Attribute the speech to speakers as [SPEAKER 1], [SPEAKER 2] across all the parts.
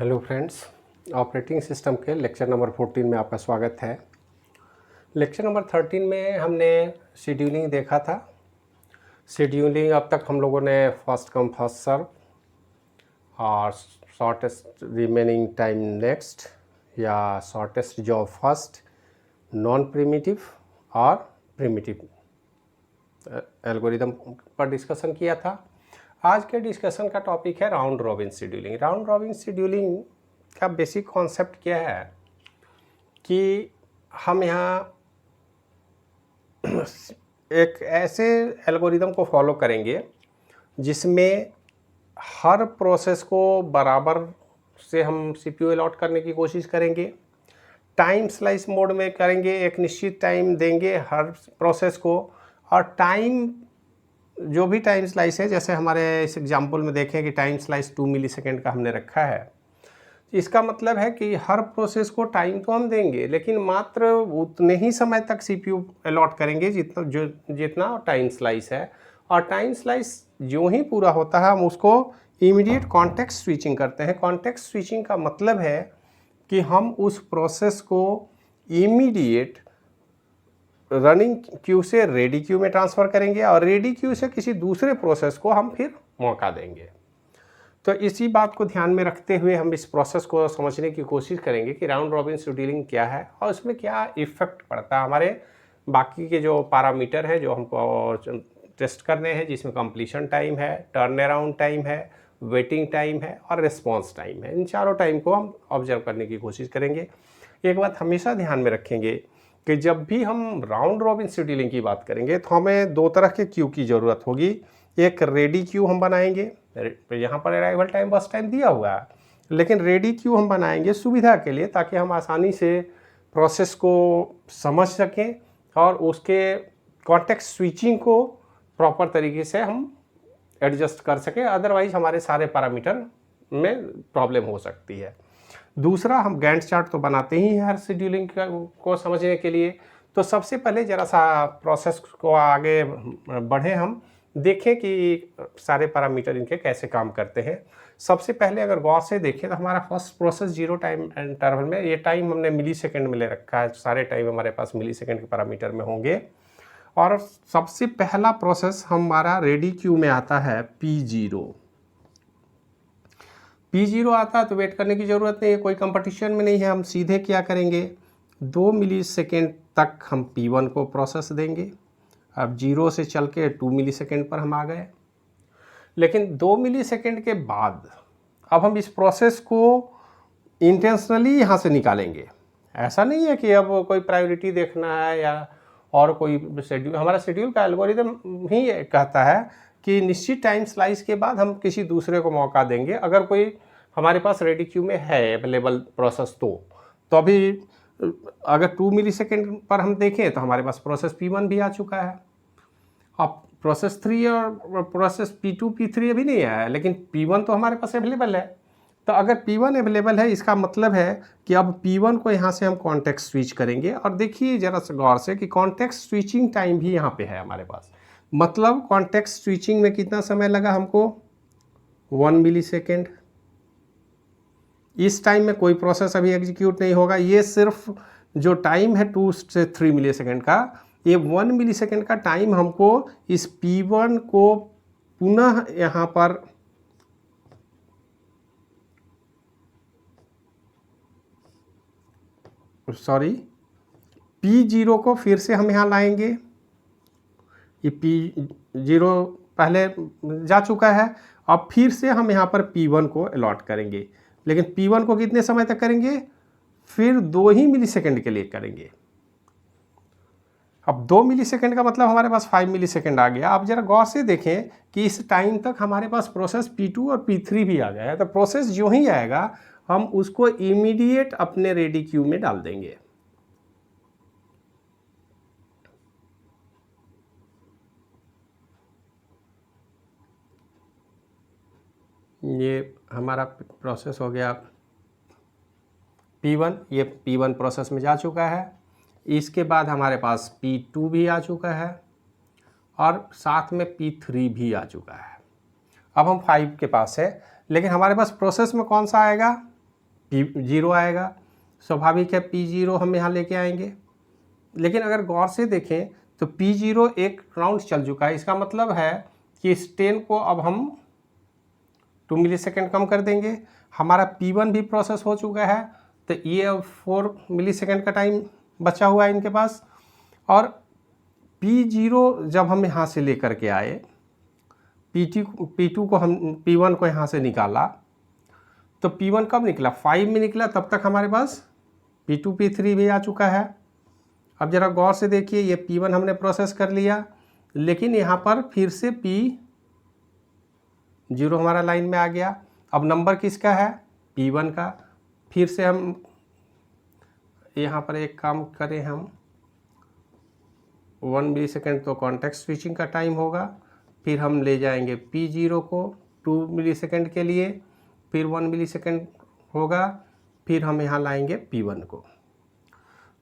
[SPEAKER 1] Hello friends, operating system के lecture number 14 में आपका स्वागत है। लेक्चर नंबर 13 में हमने शेड्यूलिंग देखा था। शेड्यूलिंग अब तक हम लोगों ने फर्स्ट कम फर्स्ट सर्व और शॉर्टेस्ट रिमेनिंग टाइम नेक्स्ट या shortest job first, non primitive और प्रिमिटिव एल्गोरिदम पर डिस्कशन किया था। आज के डिस्कशन का टॉपिक है round robin scheduling. Round robin scheduling का बेसिक कॉन्सेप्ट क्या है कि हम यहाँ एक ऐसे एल्गोरिदम को फॉलो करेंगे जिसमें हर प्रोसेस को बराबर से हम सीपीयू अलॉट करने की कोशिश करेंगे। टाइम स्लाइस मोड में करेंगे, एक निश्चित टाइम देंगे हर प्रोसेस को, और टाइम जो भी टाइम स्लाइस है, जैसे हमारे इस एग्जांपल में देखें कि टाइम स्लाइस 2 मिलीसेकंड का हमने रखा है। इसका मतलब है कि हर प्रोसेस को टाइम तो हम देंगे, लेकिन मात्र उतने ही समय तक सीपीयू अलॉट करेंगे जितना टाइम स्लाइस है। और टाइम स्लाइस जो ही पूरा होता है हम उसको इमीडिएट कॉन्टेक्स्ट स्विचिंग करते हैं। कॉन्टेक्स्ट स्विचिंग का मतलब है कि हम उस प्रोसेस को इमीडिएट रनिंग क्यू से रेडी क्यू में ट्रांसफ़र करेंगे और रेडी क्यू से किसी दूसरे प्रोसेस को हम फिर मौका देंगे। तो इसी बात को ध्यान में रखते हुए हम इस प्रोसेस को समझने की कोशिश करेंगे कि राउंड रॉबिन शेड्यूलिंग क्या है और उसमें क्या इफ़ेक्ट पड़ता है हमारे बाकी के जो पैरामीटर हैं जो हमको टेस्ट करने हैं, जिसमें कंप्लीशन टाइम है, टर्न अराउंड टाइम है, वेटिंग टाइम है और रिस्पॉन्स टाइम है। इन चारों टाइम को हम ऑब्जर्व करने की कोशिश करेंगे। एक बात हमेशा ध्यान में रखेंगे कि जब भी हम राउंड रॉबिन शेड्यूलिंग की बात करेंगे तो हमें दो तरह के क्यू की ज़रूरत होगी। एक रेडी क्यू हम बनाएंगे, यहाँ पर अराइवल टाइम बस टाइम दिया हुआ है, लेकिन रेडी क्यू हम बनाएंगे सुविधा के लिए, ताकि हम आसानी से प्रोसेस को समझ सकें और उसके कॉन्टेक्स्ट स्विचिंग को प्रॉपर तरीके से हम एडजस्ट कर सकें। अदरवाइज हमारे सारे पैरामीटर में प्रॉब्लम हो सकती है। दूसरा, हम गैंट चार्ट तो बनाते ही हैं हर शेड्यूलिंग को समझने के लिए। तो सबसे पहले ज़रा सा प्रोसेस को आगे बढ़े, हम देखें कि सारे पैरामीटर इनके कैसे काम करते हैं। सबसे पहले अगर गौर से देखें तो हमारा फर्स्ट प्रोसेस 0 टाइम इंटरवल में, ये टाइम हमने मिली सेकेंड में ले रखा है, सारे टाइम हमारे पास मिली सेकेंड के पैरामीटर में होंगे। और सबसे पहला प्रोसेस हमारा रेडी क्यू में आता है P0। P0 आता है तो वेट करने की ज़रूरत नहीं है, कोई कंपटीशन में नहीं है। हम सीधे क्या करेंगे, 2 मिलीसेकेंड तक हम P1 को प्रोसेस देंगे। अब 0 से चल के 2 मिलीसेकेंड पर हम आ गए, लेकिन 2 मिलीसेकेंड के बाद अब हम इस प्रोसेस को इंटेंशनली यहाँ से निकालेंगे। ऐसा नहीं है कि अब कोई प्रायोरिटी देखना है या और कोई शेड्यूल। हमारा शेड्यूल का एल्गोरिदम ही कहता है कि निश्चित टाइम स्लाइस के बाद हम किसी दूसरे को मौका देंगे। अगर कोई हमारे पास रेडी क्यू में है अवेलेबल प्रोसेस तो अभी अगर 2 मिलीसेकेंड पर हम देखें तो हमारे पास प्रोसेस P1 भी आ चुका है। अब प्रोसेस 3 और प्रोसेस P2 P3 अभी नहीं आया है, लेकिन P1 तो हमारे पास अवेलेबल है। तो अगर P1 अवेलेबल है, इसका मतलब है कि अब P1 को यहाँ से हम कॉन्टेक्स्ट स्विच करेंगे। और देखिए ज़रा सा गौर से कि कॉन्टेक्स्ट स्विचिंग टाइम भी यहाँ पे है हमारे पास। मतलब कॉन्टेक्स्ट स्विचिंग में कितना समय लगा हमको, 1 मिलीसेकेंड। इस टाइम में कोई प्रोसेस अभी एग्जीक्यूट नहीं होगा। ये सिर्फ जो टाइम है 2 से 3 मिलीसेकेंड का, ये 1 मिलीसेकेंड का टाइम हमको इस P1 को पुनः यहाँ पर P0 को फिर से हम यहाँ लाएंगे। ये P0 पहले जा चुका है, अब फिर से हम यहाँ पर P1 को अलॉट करेंगे, लेकिन P1 को कितने समय तक करेंगे, फिर 2 ही मिलीसेकेंड के लिए करेंगे। अब 2 मिलीसेकेंड का मतलब हमारे पास 5 मिलीसेकेंड आ गया। आप जरा गौर से देखें कि इस टाइम तक हमारे पास प्रोसेस P2 और P3 भी आ गया है। तो प्रोसेस जो ही आएगा हम उसको इमीडिएट अपने रेडी क्यू में डाल देंगे। ये हमारा प्रोसेस हो गया P1, ये P1 प्रोसेस में जा चुका है। इसके बाद हमारे पास P2 भी आ चुका है और साथ में P3 भी आ चुका है। अब हम 5 के पास है, लेकिन हमारे पास प्रोसेस में कौन सा आएगा, P0 आएगा, स्वाभाविक है P0 हम यहाँ लेके आएंगे। लेकिन अगर गौर से देखें तो P0 एक राउंड चल चुका है, इसका मतलब है कि इस 10 को अब हम 2 मिलीसेकंड कम कर देंगे। हमारा P1 भी प्रोसेस हो चुका है, तो ये अब 4 मिलीसेकंड का टाइम बचा हुआ है इनके पास। और P0 जब हम यहाँ से लेकर के आए, P2 को हम P1 को यहाँ से निकाला, तो P1 कब निकला? 5 में निकला। तब तक हमारे पास P2 P3 भी आ चुका है। अब ज़रा गौर से देखिए, ये P1 हमने प्रोसेस कर लिया, लेकिन यहाँ पर फिर से P0 हमारा लाइन में आ गया। अब नंबर किसका है? P1 का। फिर से हम यहाँ पर एक काम करें, हम 1 मिलीसेकंड तो कॉन्टेक्स्ट स्विचिंग का टाइम होगा, फिर हम ले जाएंगे P0 को 2 मिलीसेकंड के लिए, फिर 1 मिलीसेकंड होगा, फिर हम यहाँ लाएंगे P1 को।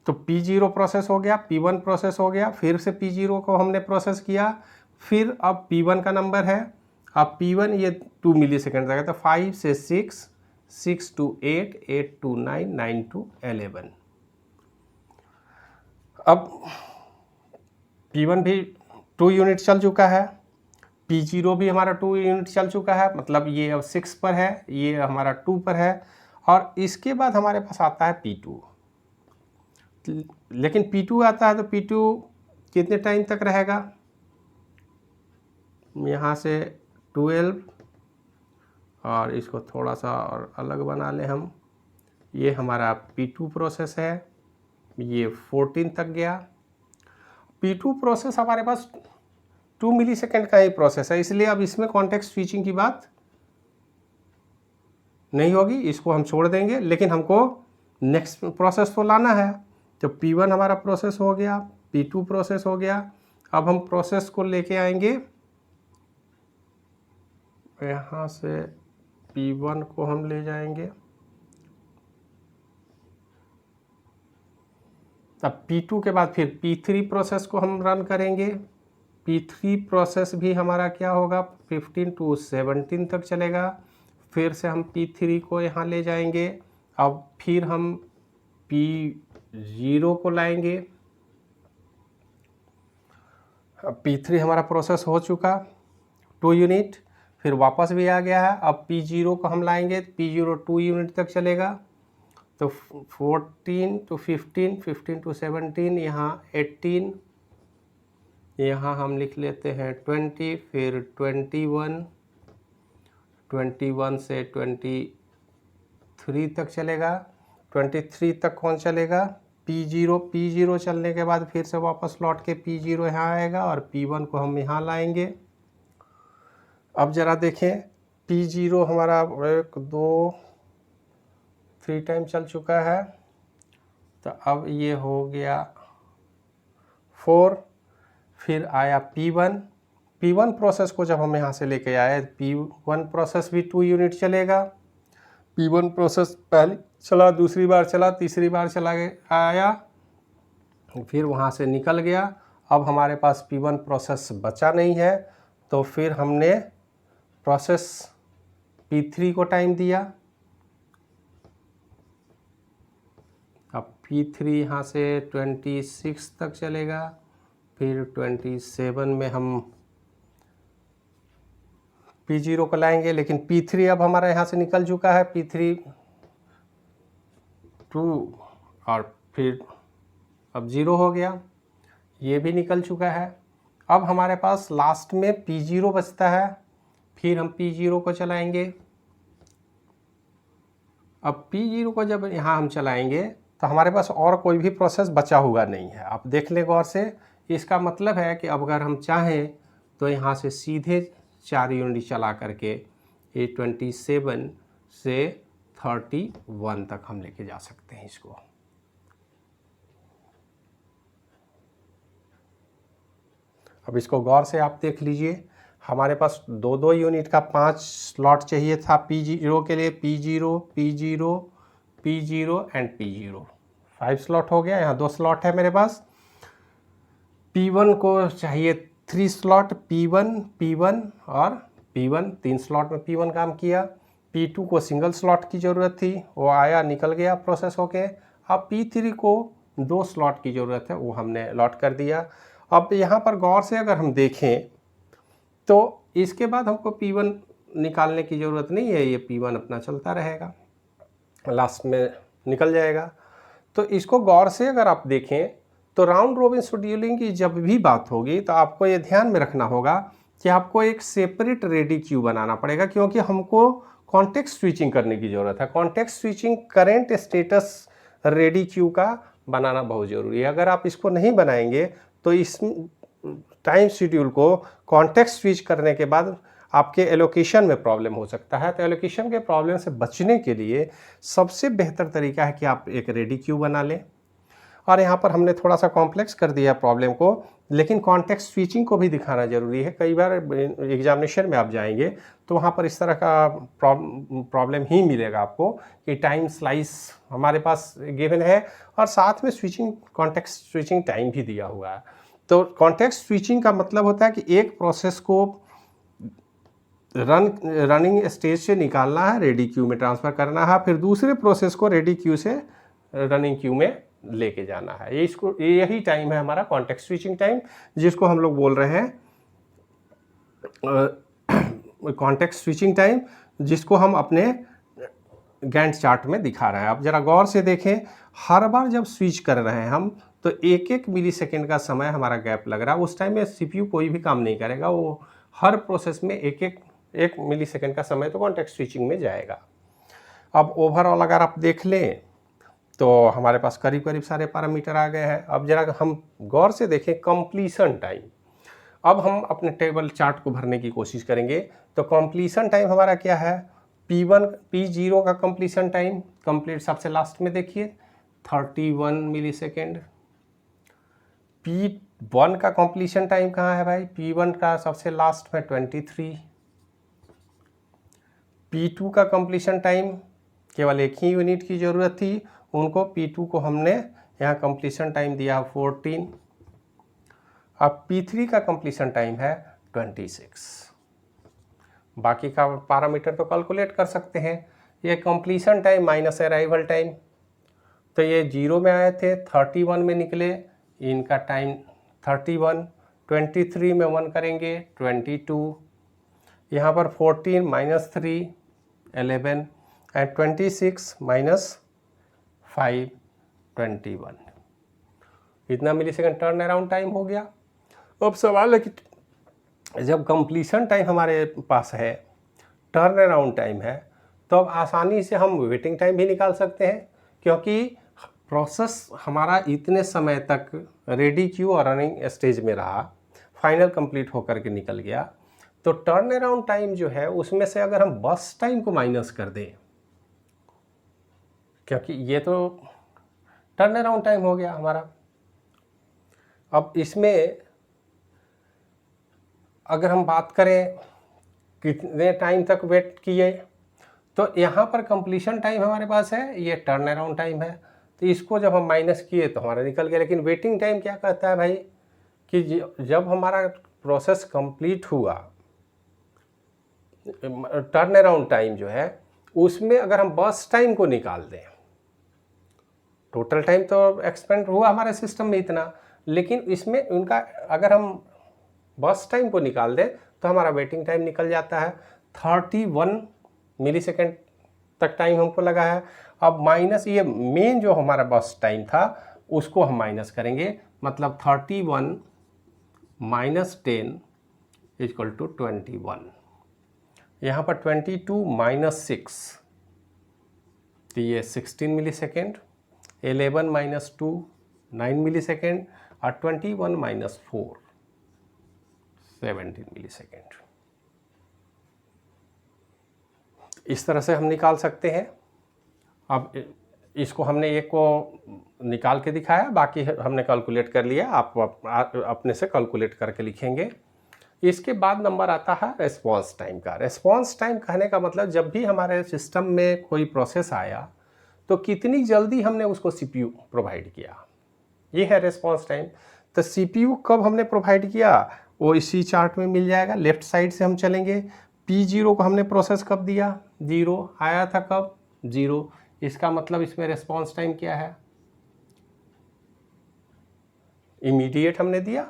[SPEAKER 1] तो P0 प्रोसेस हो गया, P1 प्रोसेस हो गया, फिर से P0 को हमने प्रोसेस किया, फिर अब P1 का नंबर है। अब P1 ये 2 मिलीसेकंड जाएगा, तो 5 से 6, 6 to 8, 8 to 9, 9 to 11। अब P1 भी 2 यूनिट चल चुका है, P0 भी हमारा 2 यूनिट चल चुका है, मतलब ये अब 6 पर है, ये हमारा 2 पर है। और इसके बाद हमारे पास आता है P2। लेकिन P2 आता है तो P2 कितने टाइम तक रहेगा? यहाँ से 12, और इसको थोड़ा सा और अलग बना लें हम। ये हमारा P2 प्रोसेस है, ये 14 तक गया। P2 प्रोसेस हमारे पास 2 मिलीसेकंड का ही प्रोसेस है, इसलिए अब इसमें कॉन्टेक्स्ट स्विचिंग की बात नहीं होगी, इसको हम छोड़ देंगे। लेकिन हमको नेक्स्ट प्रोसेस तो लाना है। तो P1 हमारा प्रोसेस हो गया, P2 प्रोसेस हो गया। अब हम प्रोसेस को लेके आएंगे, यहाँ से P1 को हम ले जाएंगे। अब P2 के बाद फिर P3 प्रोसेस को हम रन करेंगे। P3 प्रोसेस भी हमारा क्या होगा? 15 to 17 तक चलेगा। फिर से हम P3 को यहाँ ले जाएंगे। अब फिर हम P0 को लाएंगे। अब P3 हमारा प्रोसेस हो चुका 2 यूनिट, फिर वापस भी आ गया है। अब P0 को हम लाएंगे, P0 2 यूनिट तक चलेगा। तो 14 to 15, 15 to 17, यहाँ 18, यहाँ हम लिख लेते हैं 20, फिर 21, 21 से 23 तक चलेगा। 23 तक कौन चलेगा? P0 चलने के बाद फिर से वापस लौट के P0 यहाँ आएगा, और P1 को हम यहाँ लाएंगे। अब ज़रा देखें, P0 हमारा 1 2 3 टाइम चल चुका है, तो अब ये हो गया 4। फिर आया P1 प्रोसेस को जब हम यहाँ से लेके आए, P1 प्रोसेस भी 2 यूनिट चलेगा। P1 प्रोसेस पहली चला, दूसरी बार चला, तीसरी बार चला आया, फिर वहाँ से निकल गया। अब हमारे पास P1 प्रोसेस बचा नहीं है, तो फिर हमने प्रोसेस P3 को टाइम दिया। अब P3 यहाँ से 26 तक चलेगा, फिर 27 में हम P0 को लाएंगे। लेकिन P3 अब हमारा यहाँ से निकल चुका है, P3 2, और फिर अब 0 हो गया, ये भी निकल चुका है। अब हमारे पास लास्ट में P0 बचता है, फिर हम P0 को चलाएंगे। अब P0 को जब यहाँ हम चलाएंगे, तो हमारे पास और कोई भी प्रोसेस बचा हुआ नहीं है। आप देख लें गौर से, इसका मतलब है कि अब अगर हम चाहें तो यहाँ से सीधे 4 यूनिट चला करके ये 27 से 31 तक हम लेके जा सकते हैं इसको। अब इसको गौर से आप देख लीजिए, हमारे पास 2 यूनिट का 5 स्लॉट चाहिए था P0 के लिए। P0 एंड P0 5 स्लॉट हो गया। यहाँ 2 स्लॉट है मेरे पास। P1 को चाहिए 3 स्लॉट, P1 और P1, 3 स्लॉट में P1 काम किया। P2 को सिंगल स्लॉट की ज़रूरत थी, वो आया निकल गया प्रोसेस होके। अब P3 को 2 स्लॉट की ज़रूरत है, वो हमने अलॉट कर दिया। अब यहाँ पर गौर से अगर हम देखें तो इसके बाद हमको P1 निकालने की ज़रूरत नहीं है, ये P1 अपना चलता रहेगा, लास्ट में निकल जाएगा। तो इसको गौर से अगर आप देखें तो राउंड रोबिन शेड्यूलिंग की जब भी बात होगी तो आपको ये ध्यान में रखना होगा कि आपको एक सेपरेट रेडी क्यू बनाना पड़ेगा, क्योंकि हमको कॉन्टेक्स्ट स्विचिंग करने की ज़रूरत है। Context switching current status ready queue का बनाना बहुत ज़रूरी है। अगर आप इसको नहीं बनाएंगे तो इस टाइम शेड्यूल को कॉन्टेक्स्ट स्विच करने के बाद आपके एलोकेशन में प्रॉब्लम हो सकता है। तो एलोकेशन के प्रॉब्लम से बचने के लिए सबसे बेहतर तरीका है कि आप एक रेडी क्यू बना लें। और यहाँ पर हमने थोड़ा सा कॉम्प्लेक्स कर दिया प्रॉब्लम को, लेकिन कॉन्टेक्स्ट स्विचिंग को भी दिखाना ज़रूरी है। कई बार एग्जामिनेशन में आप जाएंगे तो वहाँ पर इस तरह का प्रॉब्लम ही मिलेगा आपको कि टाइम स्लाइस हमारे पास गिवन है और साथ में स्विचिंग कॉन्टेक्स्ट स्विचिंग टाइम भी दिया हुआ है। तो कॉन्टेक्स्ट स्विचिंग का मतलब होता है कि एक प्रोसेस को रनिंग स्टेज से निकालना है, रेडी क्यू में ट्रांसफ़र करना है, फिर दूसरे प्रोसेस को रेडी क्यू से रनिंग क्यू में लेके जाना है। यही टाइम है हमारा कॉन्टेक्स्ट स्विचिंग टाइम, जिसको हम लोग बोल रहे हैं कॉन्टेक्स्ट स्विचिंग टाइम, जिसको हम अपने गैंट चार्ट में दिखा रहे हैं। अब जरा गौर से देखें, हर बार जब स्विच कर रहे हैं हम तो 1-1 मिलीसेकंड का समय हमारा गैप लग रहा है। उस टाइम में सीपीयू कोई भी काम नहीं करेगा, वो हर प्रोसेस में 1 मिलीसेकंड का समय तो कॉन्टेक्स्ट स्विचिंग में जाएगा। अब ओवरऑल अगर आप देख लें तो हमारे पास करीब करीब सारे पैरामीटर आ गए हैं। अब जरा हम गौर से देखें कंप्लीशन टाइम। अब हम अपने टेबल चार्ट को भरने की कोशिश करेंगे। तो कंप्लीशन टाइम हमारा क्या है, P0 का कंप्लीशन टाइम, कंप्लीट सबसे लास्ट में देखिए 31 मिलीसेकेंड। P1 का कंप्लीशन टाइम कहाँ है भाई, P1 का सबसे लास्ट में 23। P2 का कंप्लीशन टाइम केवल एक ही यूनिट की ज़रूरत थी, उनको P2 को हमने यहाँ कंप्लीशन टाइम दिया 14। अब P3 का कंप्लीशन टाइम है 26। बाकी का पैरामीटर तो कैलकुलेट कर सकते हैं। ये completion time minus arrival time, तो ये 0 में आए थे, 31 में निकले, इनका टाइम 31, 23 में 1 करेंगे 22, यहाँ पर 14 माइनस 3 11 एंड 26 माइनस 5 21, इतना मिलीसेकंड टर्न अराउंड टाइम हो गया। अब सवाल है कि जब कंप्लीशन टाइम हमारे पास है, टर्न अराउंड टाइम है, तो अब आसानी से हम वेटिंग टाइम भी निकाल सकते हैं, क्योंकि प्रोसेस हमारा इतने समय तक रेडी क्यू और रनिंग स्टेज में रहा, फाइनल कंप्लीट होकर के निकल गया। तो टर्न अराउंड टाइम जो है उसमें से अगर हम बस टाइम को माइनस कर दें, क्योंकि ये तो टर्न अराउंड टाइम हो गया हमारा। अब इसमें अगर हम बात करें कितने टाइम तक वेट किए, तो यहाँ पर कंप्लीशन टाइम हमारे पास है, ये टर्न अराउंड टाइम है, तो इसको जब हम माइनस किए तो हमारा निकल गया। लेकिन वेटिंग टाइम क्या कहता है भाई कि जब हमारा प्रोसेस कंप्लीट हुआ, टर्न अराउंड टाइम जो है उसमें अगर हम बस टाइम को निकाल दें, टोटल टाइम तो एक्सपेंड हुआ हमारे सिस्टम में इतना, लेकिन इसमें उनका अगर हम बस टाइम को निकाल दें तो हमारा वेटिंग टाइम निकल जाता है 31 मिलीसेकंड तक टाइम हमको लगा है। अब माइनस ये मेन जो हमारा बस टाइम था उसको हम माइनस करेंगे, मतलब 31 माइनस 10 इक्वल टू 21। यहाँ पर 22 माइनस 6 तो ये 16 मिलीसेकंड, 11 माइनस 2 9 मिलीसेकंड और 21 माइनस 4 17 मिलीसेकंड। इस तरह से हम निकाल सकते हैं। अब इसको हमने एक को निकाल के दिखाया, बाकी हमने कैलकुलेट कर लिया, आप अपने से कैलकुलेट करके लिखेंगे। इसके बाद नंबर आता है रेस्पॉन्स टाइम का। रेस्पॉन्स टाइम कहने का मतलब जब भी हमारे सिस्टम में कोई प्रोसेस आया तो कितनी जल्दी हमने उसको सीपीयू प्रोवाइड किया, ये है रेस्पॉन्स टाइम। तो सीपीयू कब हमने प्रोवाइड किया वो इसी चार्ट में मिल जाएगा। लेफ्ट साइड से हम चलेंगे, P0 को हमने प्रोसेस कब दिया, 0 आया था कब, 0। इसका मतलब इसमें रिस्पॉन्स टाइम क्या है, इमीडिएट हमने दिया।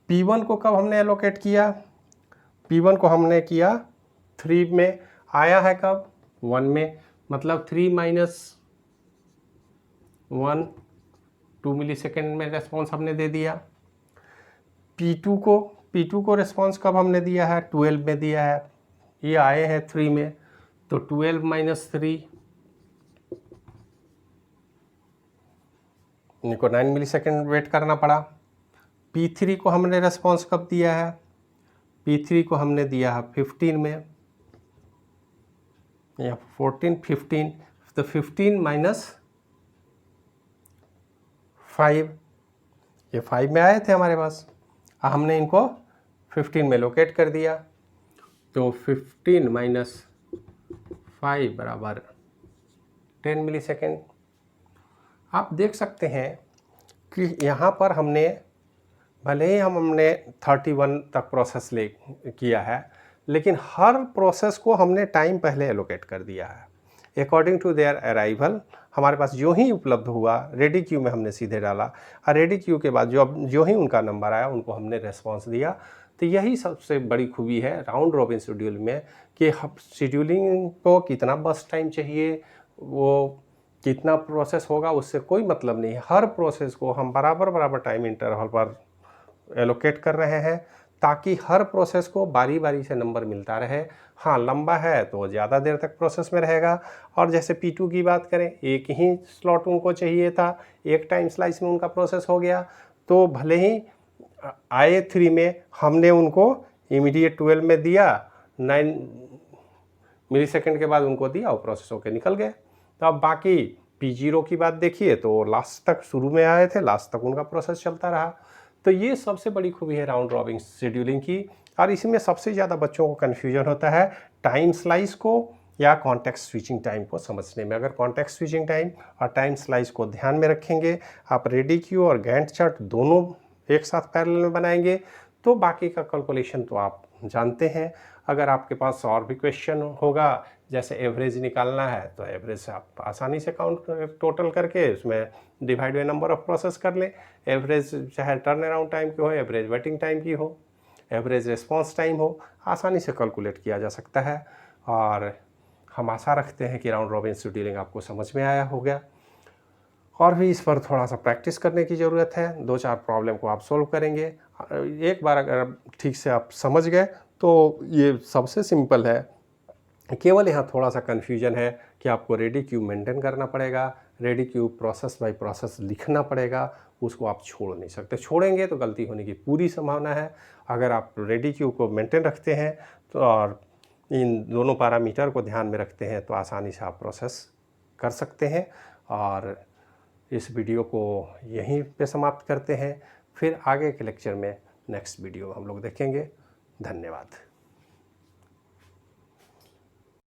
[SPEAKER 1] P1 को कब हमने एलोकेट किया, P1 को हमने किया 3 में, आया है कब, 1 में, मतलब 3 माइनस 1 2 मिली सेकेंड में रेस्पॉन्स हमने दे दिया। P2 को रेस्पॉन्स कब हमने दिया है, 12 में दिया है, ये आए हैं 3 में, तो 12 माइनस 3 इनको 9 मिली सेकेंड वेट करना पड़ा। P3 को हमने रेस्पॉन्स कब दिया है, P3 को हमने दिया है 15 में, या 15, तो 15 माइनस 5, ये 5 में आए थे हमारे पास, हमने इनको 15 में लोकेट कर दिया, तो 15 माइनस 5 बराबर 10 मिली सेकेंड। आप देख सकते हैं कि यहाँ पर हमने भले ही हमने 31 तक प्रोसेस किया है, लेकिन हर प्रोसेस को हमने टाइम पहले एलोकेट कर दिया है अकॉर्डिंग टू देयर अराइवल। हमारे पास जो ही उपलब्ध हुआ रेडी क्यू में हमने सीधे डाला, और रेडी क्यू के बाद जो ही उनका नंबर आया उनको हमने रेस्पॉन्स दिया। तो यही सबसे बड़ी खूबी है राउंड रॉबिन शेड्यूल में कि शेड्यूलिंग को कितना बस टाइम चाहिए, वो कितना प्रोसेस होगा, उससे कोई मतलब नहीं है। हर प्रोसेस को हम बराबर टाइम इंटरवल पर एलोकेट कर रहे हैं ताकि हर प्रोसेस को बारी बारी से नंबर मिलता रहे। हाँ, लंबा है तो ज़्यादा देर तक प्रोसेस में रहेगा। और जैसे P2 की बात करें, एक ही स्लॉट उनको चाहिए था, एक टाइम स्लाइस में उनका प्रोसेस हो गया, तो भले ही आए 3 में, हमने उनको इमीडिएट 12 में दिया, 9 मिली सेकेंड के बाद उनको दिया, वो प्रोसेस होकर निकल गए। तो अब बाकी P0 की बात देखिए, तो लास्ट तक शुरू में आए थे, लास्ट तक उनका प्रोसेस चलता रहा। तो ये सबसे बड़ी खूबी है राउंड रॉबिन शेड्यूलिंग की। और इसमें सबसे ज़्यादा बच्चों को कन्फ्यूजन होता है टाइम स्लाइस को या कॉन्टेक्स्ट स्विचिंग टाइम को समझने में। अगर कॉन्टेक्स्ट स्विचिंग टाइम और टाइम स्लाइस को ध्यान में रखेंगे, आप रेडी क्यू और गैंट चार्ट दोनों एक साथ पैरेलल में बनाएंगे, तो बाकी का कैलकुलेशन तो आप जानते हैं। अगर आपके पास और भी क्वेश्चन होगा, जैसे एवरेज निकालना है, तो एवरेज आप आसानी से काउंट टोटल करके उसमें divide by number of process कर लें। एवरेज चाहे टर्न अराउंड टाइम की हो, एवरेज वेटिंग टाइम की हो, एवरेज रिस्पॉन्स टाइम हो, आसानी से कैलकुलेट किया जा सकता है। और हम आशा रखते हैं कि राउंड रॉबिन शेड्यूलिंग आपको समझ में आया होगा। और भी इस पर थोड़ा सा प्रैक्टिस करने की ज़रूरत है। 2-4 प्रॉब्लम को आप सोल्व करेंगे, एक बार अगर ठीक से आप समझ गए तो ये सबसे सिंपल है। केवल यहाँ थोड़ा सा कन्फ्यूजन है कि आपको रेडी क्यू मेंटेन करना पड़ेगा, ready queue process by process लिखना पड़ेगा, उसको आप छोड़ नहीं सकते। छोड़ेंगे तो गलती होने की पूरी संभावना है। अगर आप रेडी क्यू को मेंटेन रखते हैं तो और इन दोनों पैरामीटर को ध्यान में रखते हैं, तो आसानी से आप प्रोसेस कर सकते हैं। और इस वीडियो को यहीं पे समाप्त करते हैं, फिर आगे के लेक्चर में नेक्स्ट वीडियो हम लोग देखेंगे। धन्यवाद।